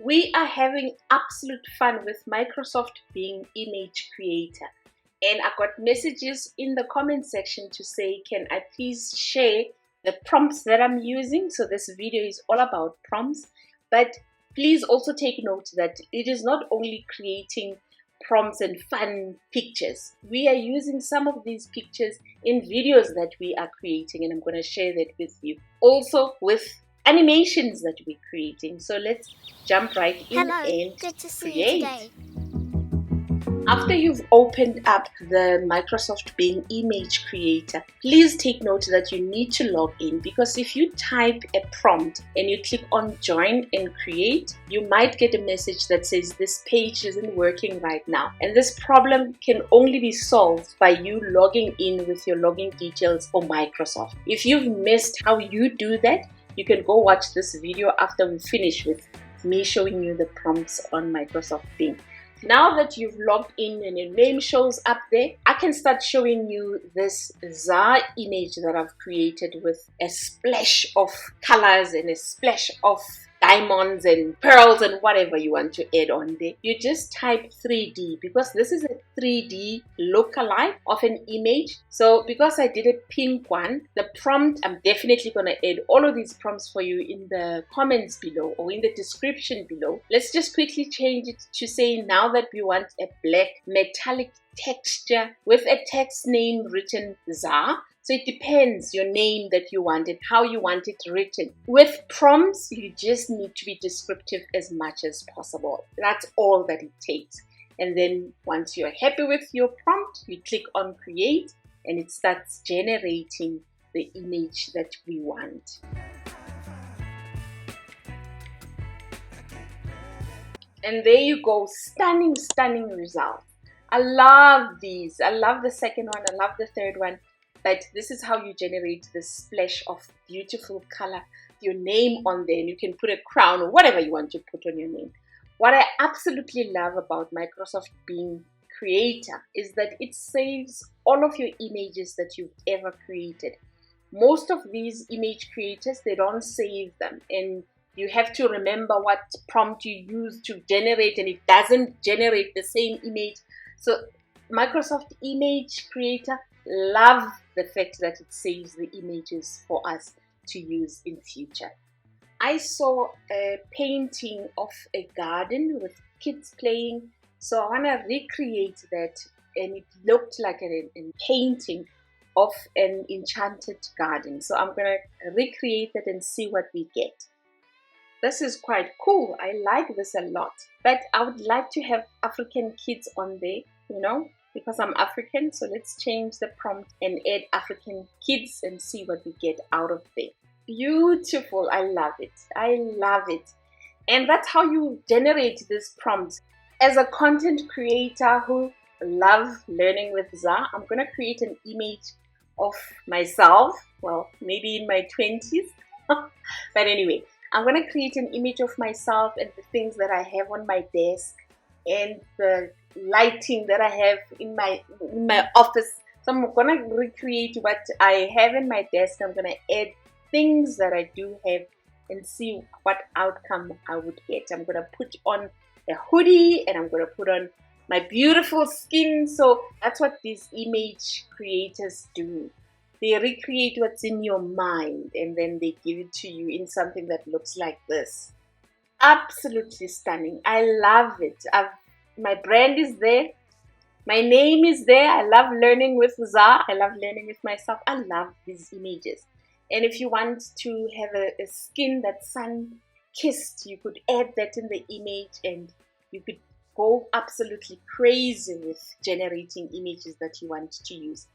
We are having absolute fun with Microsoft Bing Image Creator. And I got messages in the comment section to say, can I please share the prompts that I'm using? So this video is all about prompts, but please also take note that it is not only creating prompts and fun pictures. We are using some of these pictures in videos that we are creating, and I'm going to share that with you. Also with animations that we're creating. So let's jump right in. Hello, and good to see create. you today. After you've opened up the Microsoft Bing Image Creator, please take note that you need to log in, because if you type a prompt and you click on join and create, you might get a message that says this page isn't working right now. And this problem can only be solved by you logging in with your login details for Microsoft. If you've missed how you do that, you can go watch this video after we finish with me showing you the prompts on Microsoft Bing. Now that you've logged in and your name shows up there, I can start showing you this ZA image that I've created with a splash of colors and a splash of diamonds and pearls and whatever you want to add on there. You just type 3D, because this is a 3D lookalike of an image. So because I did a pink one, the prompt, I'm definitely going to add all of these prompts for you in the comments below or in the description below. Let's just quickly change it to say now that we want a black metallic texture with a text name written ZA. So it depends your name that you want and how you want it written. With prompts, you just need to be descriptive as much as possible. That's all that it takes. And then once you're happy with your prompt, you click on create and it starts generating the image that we want. And there you go, stunning, stunning result. I love these. I love the second one. I love the third one. But this is how you generate this splash of beautiful color, your name on there, and you can put a crown or whatever you want to put on your name. What I absolutely love about Microsoft Bing Creator is that it saves all of your images that you've ever created. Most of these image creators, they don't save them, and you have to remember what prompt you use to generate, and it doesn't generate the same image. So Microsoft Image Creator, love the fact that it saves the images for us to use in future. I saw a painting of a garden with kids playing, so I want to recreate that, and it looked like a painting of an enchanted garden. So I'm going to recreate that and see what we get. This is quite cool. I like this a lot, but I would like to have African kids on there, you know, because I'm African. So let's change the prompt and add African kids and see what we get out of there. Beautiful. I love it. I love it. And that's how you generate this prompt. As a content creator who love learning with ZA, I'm going to create an image of myself. Well, maybe in my 20s. But anyway, I'm going to create an image of myself and the things that I have on my desk and the lighting that I have in my office. So I'm going to recreate what I have in my desk. I'm going to add things that I do have and see what outcome I would get. I'm going to put on a hoodie and I'm going to put on my beautiful skin. So that's what these image creators do. They recreate what's in your mind and then they give it to you in something that looks like this. Absolutely stunning. I love it. My brand is there. My name is there. I love learning with ZA. I love learning with myself. I love these images. And if you want to have a skin that's sun-kissed, you could add that in the image and you could go absolutely crazy with generating images that you want to use.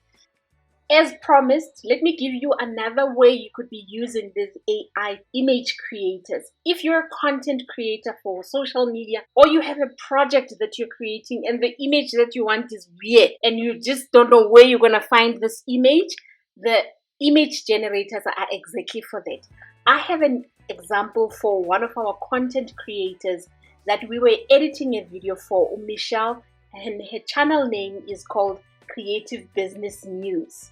As promised, let me give you another way you could be using these AI image creators. If you're a content creator for social media, or you have a project that you're creating and the image that you want is weird and you just don't know where you're going to find this image, the image generators are exactly for that. I have an example for one of our content creators that we were editing a video for, Michelle, and her channel name is called Creative Business News.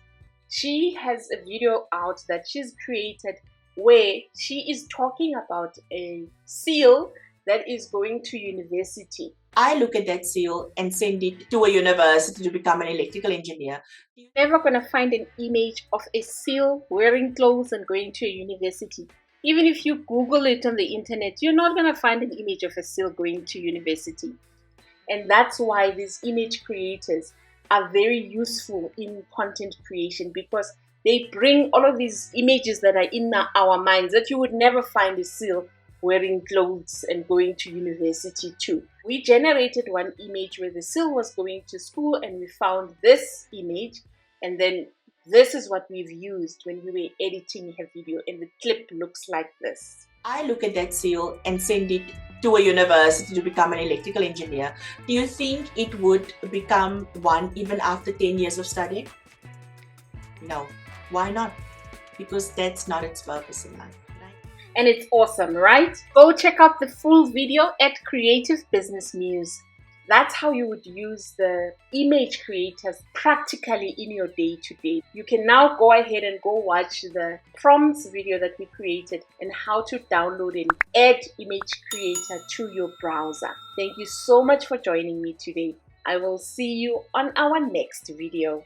She has a video out that she's created where she is talking about a seal that is going to university. I look at that seal and send it to a university to become an electrical engineer. You're never going to find an image of a seal wearing clothes and going to a university. Even if you Google it on the internet, you're not going to find an image of a seal going to university. And that's why these image creators are very useful in content creation, because they bring all of these images that are in our minds that you would never find a seal wearing clothes and going to university too. We generated one image where the seal was going to school, and we found this image, and then this is what we've used when we were editing her video, and the clip looks like this. I look at that seal and send it to a university to become an electrical engineer. Do you think it would become one even after 10 years of study? No. Why not? Because that's not its purpose in life. And it's awesome, right? Go check out the full video at Creative Business Muse. That's how you would use the image creators practically in your day-to-day. You can now go ahead and go watch the prompts video that we created and how to download and add image creator to your browser. Thank you so much for joining me today. I will see you on our next video.